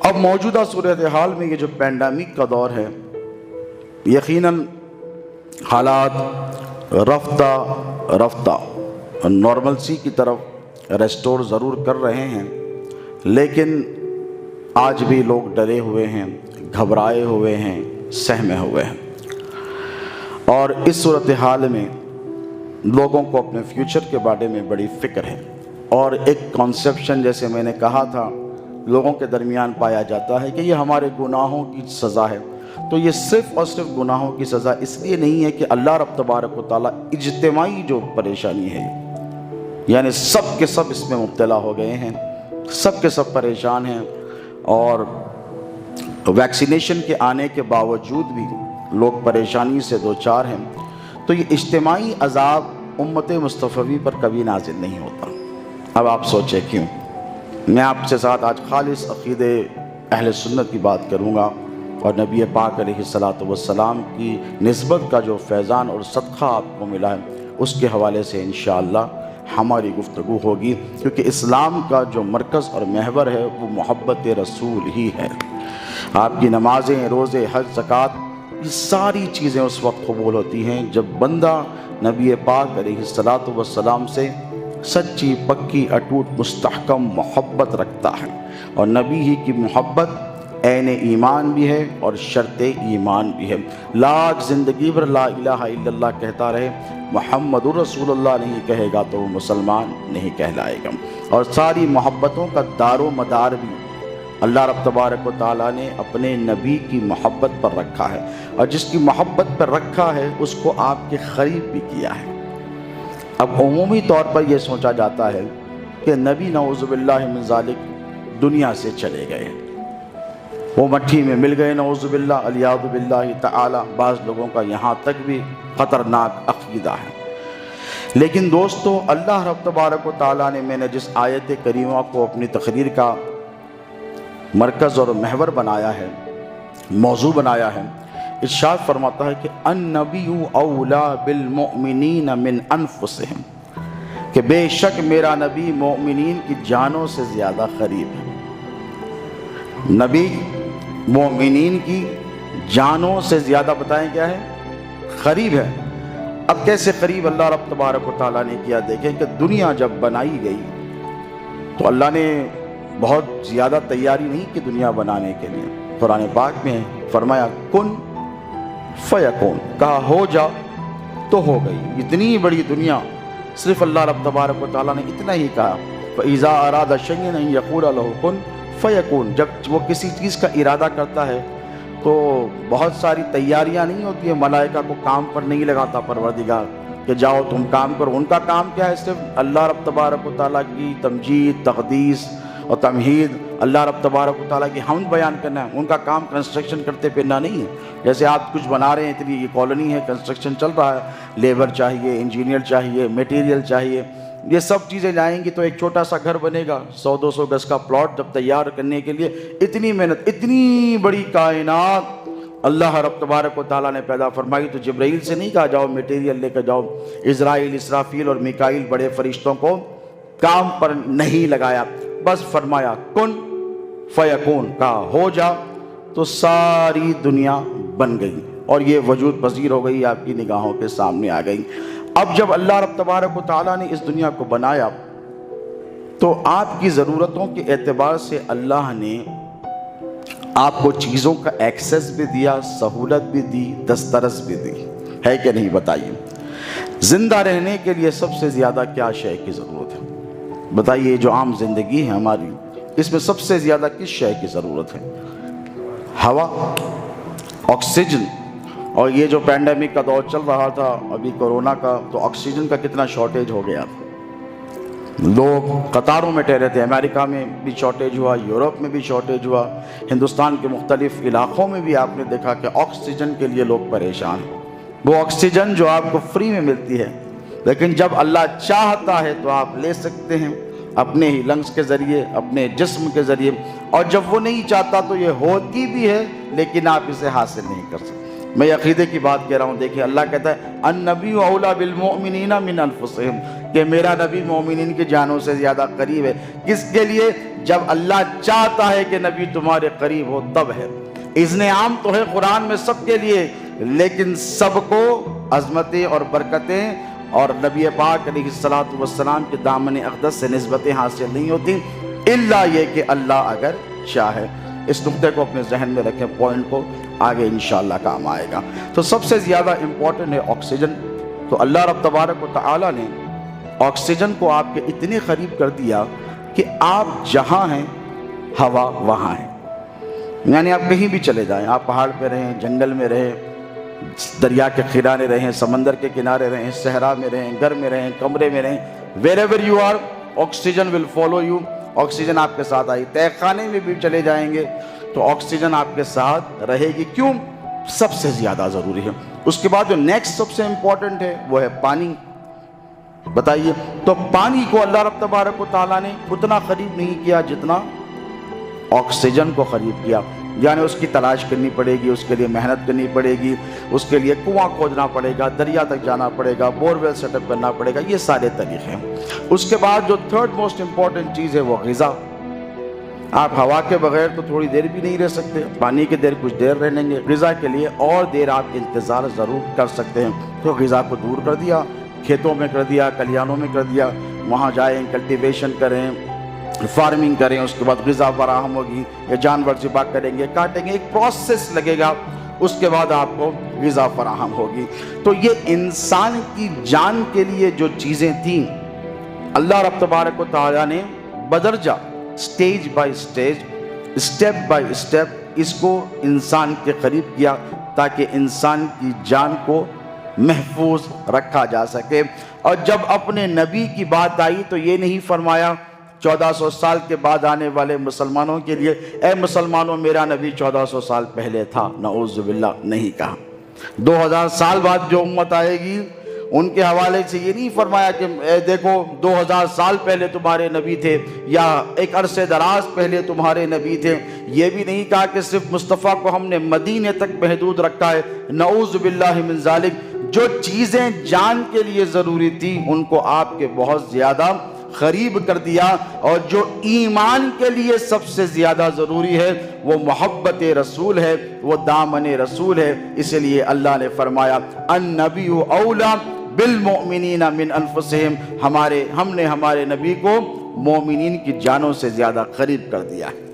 اب موجودہ صورتحال میں یہ جو پینڈیمک کا دور ہے، یقیناً حالات رفتہ رفتہ نارملسی کی طرف ریسٹور ضرور کر رہے ہیں، لیکن آج بھی لوگ ڈرے ہوئے ہیں، گھبرائے ہوئے ہیں، سہمے ہوئے ہیں، اور اس صورتحال میں لوگوں کو اپنے فیوچر کے بارے میں بڑی فکر ہے، اور ایک کانسیپشن جیسے میں نے کہا تھا لوگوں کے درمیان پایا جاتا ہے کہ یہ ہمارے گناہوں کی سزا ہے۔ تو یہ صرف اور صرف گناہوں کی سزا اس لیے نہیں ہے کہ اللہ رب تبارک و تعالیٰ اجتماعی جو پریشانی ہے، یعنی سب کے سب اس میں مبتلا ہو گئے ہیں، سب کے سب پریشان ہیں، اور ویکسینیشن کے آنے کے باوجود بھی لوگ پریشانی سے دوچار ہیں، تو یہ اجتماعی عذاب امت مصطفی پر کبھی نازل نہیں ہوتا۔ اب آپ سوچیں کیوں؟ میں آپ سے ساتھ آج خالص عقیدے اہل سنت کی بات کروں گا، اور نبی پاک علیہ الصلاۃ والسلام کی نسبت کا جو فیضان اور صدقہ آپ کو ملا ہے اس کے حوالے سے انشاءاللہ ہماری گفتگو ہوگی، کیونکہ اسلام کا جو مرکز اور محور ہے وہ محبت رسول ہی ہے۔ آپ کی نمازیں، روزے، حج، زکوٰۃ، یہ ساری چیزیں اس وقت قبول ہوتی ہیں جب بندہ نبی پاک علیہ الصلاۃ والسلام سے سچی، پکی، اٹوٹ، مستحکم محبت رکھتا ہے، اور نبی ہی کی محبت عین ایمان بھی ہے اور شرط ایمان بھی ہے۔ لاکھ زندگی بھر لا الہ الا اللہ کہتا رہے، محمد الرسول اللہ نہیں کہے گا تو وہ مسلمان نہیں کہلائے گا۔ اور ساری محبتوں کا دار و مدار بھی اللہ رب تبارک و تعالیٰ نے اپنے نبی کی محبت پر رکھا ہے، اور جس کی محبت پر رکھا ہے اس کو آپ کے قریب بھی کیا ہے۔ اب عمومی طور پر یہ سوچا جاتا ہے کہ نبی نعوذ باللہ من ذالک دنیا سے چلے گئے، وہ مٹھی میں مل گئے نعوذ باللہ، الیاذ باللہ تعالی۔ بعض لوگوں کا یہاں تک بھی خطرناک عقیدہ ہے۔ لیکن دوستو، اللہ رب تبارک و تعالیٰ نے، میں نے جس آیت کریمہ کو اپنی تقریر کا مرکز اور محور بنایا ہے، موضوع بنایا ہے، ارشاد فرماتا ہے کہ النبی اولا بالمؤمنین من انفسہم، کہ بے شک میرا نبی مومنین کی جانوں سے زیادہ قریب ہے۔ نبی مومنین کی جانوں سے زیادہ، بتائیں کیا ہے؟ قریب ہے۔ اب کیسے قریب اللہ رب تبارک و تعالیٰ نے کیا؟ دیکھیں کہ دنیا جب بنائی گئی تو اللہ نے بہت زیادہ تیاری نہیں کی دنیا بنانے کے لیے۔ قرآن پاک میں فرمایا کن فیکون، کہا ہو جا تو ہو گئی۔ اتنی بڑی دنیا صرف اللہ رب تبارک و تعالیٰ نے اتنا ہی کہا، فَإِذَا أَرَادَ شَيْئًا أَن يَقُولَ لَهُ كُن فَيَكُونُ۔ جب وہ کسی چیز کا ارادہ کرتا ہے تو بہت ساری تیاریاں نہیں ہوتی ہیں، ملائکہ کو کام پر نہیں لگاتا پروردگار کہ جاؤ تم کام کرو۔ ان کا کام کیا ہے؟ صرف اللہ رب تبارک و تعالیٰ کی تمجید، تقدیس اور تمہید، اللہ رب تبارک و تعالیٰ کی حمد بیان کرنا ہے۔ ان کا کام کنسٹرکشن کرتے پھرنا نہیں ہے۔ جیسے آپ کچھ بنا رہے ہیں، اتنی یہ کالونی ہے، کنسٹرکشن چل رہا ہے، لیبر چاہیے، انجینئر چاہیے، میٹیریل چاہیے، یہ سب چیزیں جائیں گی تو ایک چھوٹا سا گھر بنے گا، 100-200 گز کا پلاٹ جب تیار کرنے کے لیے اتنی محنت، اتنی بڑی کائنات اللہ رب تبارک و تعالیٰ نے پیدا فرمائی، تو جبرائیل سے نہیں کہا جاؤ میٹیریل لے کر جاؤ، اسرائیل، اسرافیل اور میکائیل بڑے فرشتوں کو کام پر نہیں لگایا، بس فرمایا کن فیکون، کہا ہو جا تو ساری دنیا بن گئی، اور یہ وجود پذیر ہو گئی، آپ کی نگاہوں کے سامنے آ گئی۔ اب جب اللہ رب تبارک و تعالیٰ نے اس دنیا کو بنایا تو آپ کی ضرورتوں کے اعتبار سے اللہ نے آپ کو چیزوں کا ایکسس بھی دیا، سہولت بھی دی، دسترس بھی دی، ہے کہ نہیں؟ بتائیے، زندہ رہنے کے لیے سب سے زیادہ کیا شے کی ضرورت ہے؟ بتائیے، جو عام زندگی ہے ہماری، اس میں سب سے زیادہ کس شے کی ضرورت ہے؟ ہوا، آکسیجن۔ اور یہ جو پینڈیمک کا دور چل رہا تھا ابھی کورونا کا، تو آکسیجن کا کتنا شارٹیج ہو گیا تھا، لوگ قطاروں میں ٹھہرے تھے، امریکہ میں بھی شارٹیج ہوا، یورپ میں بھی شارٹیج ہوا، ہندوستان کے مختلف علاقوں میں بھی آپ نے دیکھا کہ آکسیجن کے لیے لوگ پریشان ہیں۔ وہ آکسیجن جو آپ کو فری میں ملتی ہے، لیکن جب اللہ چاہتا ہے تو آپ لے سکتے ہیں اپنے ہی لنگس کے ذریعے، اپنے جسم کے ذریعے، اور جب وہ نہیں چاہتا تو یہ ہوتی بھی ہے لیکن آپ اسے حاصل نہیں کر سکتے۔ میں عقیدے کی بات کہہ رہا ہوں۔ دیکھیں، اللہ کہتا ہے النبی اولا بالمؤمنین من انفسہم، کہ میرا نبی مومنین کی جانوں سے زیادہ قریب ہے۔ کس کے لیے؟ جب اللہ چاہتا ہے کہ نبی تمہارے قریب ہو تب ہے۔ اذن عام تو ہے قرآن میں سب کے لیے، لیکن سب کو عظمتیں اور برکتیں اور نبی پاک علیہ الصلوۃ والسلام کے دامن اقدس سے نسبتیں حاصل نہیں ہوتی الا یہ کہ اللہ اگر چاہے۔ اس نقطے کو اپنے ذہن میں رکھیں، پوائنٹ کو، آگے انشاءاللہ کام آئے گا۔ تو سب سے زیادہ امپورٹنٹ ہے آکسیجن۔ تو اللہ رب تبارک و تعالی نے آکسیجن کو آپ کے اتنے قریب کر دیا کہ آپ جہاں ہیں ہوا وہاں ہے۔ یعنی آپ کہیں بھی چلے جائیں، آپ پہاڑ پہ رہیں، جنگل میں رہیں، دریا کے کنارے رہیں، سمندر کے کنارے رہیں، صحرا میں رہیں، گھر میں رہیں، کمرے میں رہیں، wherever you are oxygen will follow you۔ Oxygen آپ کے ساتھ آئی۔ تہ خانے میں بھی چلے جائیں گے تو آکسیجن آپ کے ساتھ رہے گی۔ کیوں؟ سب سے زیادہ ضروری ہے۔ اس کے بعد جو نیکسٹ سب سے امپورٹنٹ ہے وہ ہے پانی۔ بتائیے، تو پانی کو اللہ رب تبارک و تعالیٰ نے اتنا قریب نہیں کیا جتنا آکسیجن کو قریب کیا۔ یعنی اس کی تلاش کرنی پڑے گی، اس کے لیے محنت کرنی پڑے گی، اس کے لیے کنواں کھودنا پڑے گا، دریا تک جانا پڑے گا، بور ویل سیٹ اپ کرنا پڑے گا، یہ سارے طریقے ہیں۔ اس کے بعد جو تھرڈ موسٹ امپورٹنٹ چیز ہے وہ غذا۔ آپ ہوا کے بغیر تو تھوڑی دیر بھی نہیں رہ سکتے، پانی کے دیر کچھ دیر رہ لیں گے، غذا کے لیے اور دیر آپ انتظار ضرور کر سکتے ہیں۔ تو غذا کو دور کر دیا، کھیتوں میں کر دیا، کلیانوں میں کر دیا، وہاں جائیں، کلٹیویشن کریں، فارمنگ کریں، اس کے بعد غذا فراہم ہوگی، یا جانور ذبح کریں گے، کاٹیں گے، ایک پروسیس لگے گا، اس کے بعد آپ کو غذا فراہم ہوگی۔ تو یہ انسان کی جان کے لیے جو چیزیں تھیں اللہ رب تبارک و تعالیٰ نے بدرجہ، stage by stage, step by step اس کو انسان کے قریب کیا تاکہ انسان کی جان کو محفوظ رکھا جا سکے۔ اور جب اپنے نبی کی بات آئی تو یہ نہیں فرمایا 1400 سال کے بعد آنے والے مسلمانوں کے لیے اے مسلمانوں میرا نبی 1400 سال پہلے تھا، نعوذ باللہ، نہیں کہا۔ 2000 سال بعد جو امت آئے گی ان کے حوالے سے یہ نہیں فرمایا کہ اے دیکھو 2000 سال پہلے تمہارے نبی تھے یا ایک عرصے دراز پہلے تمہارے نبی تھے۔ یہ بھی نہیں کہا کہ صرف مصطفیٰ کو ہم نے مدینے تک محدود رکھا ہے، نعوذ باللہ من ذالک۔ جو چیزیں جان کے لیے ضروری تھی ان کو آپ کے بہت زیادہ قریب کر دیا، اور جو ایمان کے لیے سب سے زیادہ ضروری ہے وہ محبت رسول ہے، وہ دامن رسول ہے۔ اس لیے اللہ نے فرمایا النبی اولا بالمؤمنین من انفسہم، ہم نے ہمارے نبی کو مومنین کی جانوں سے زیادہ قریب کر دیا ہے۔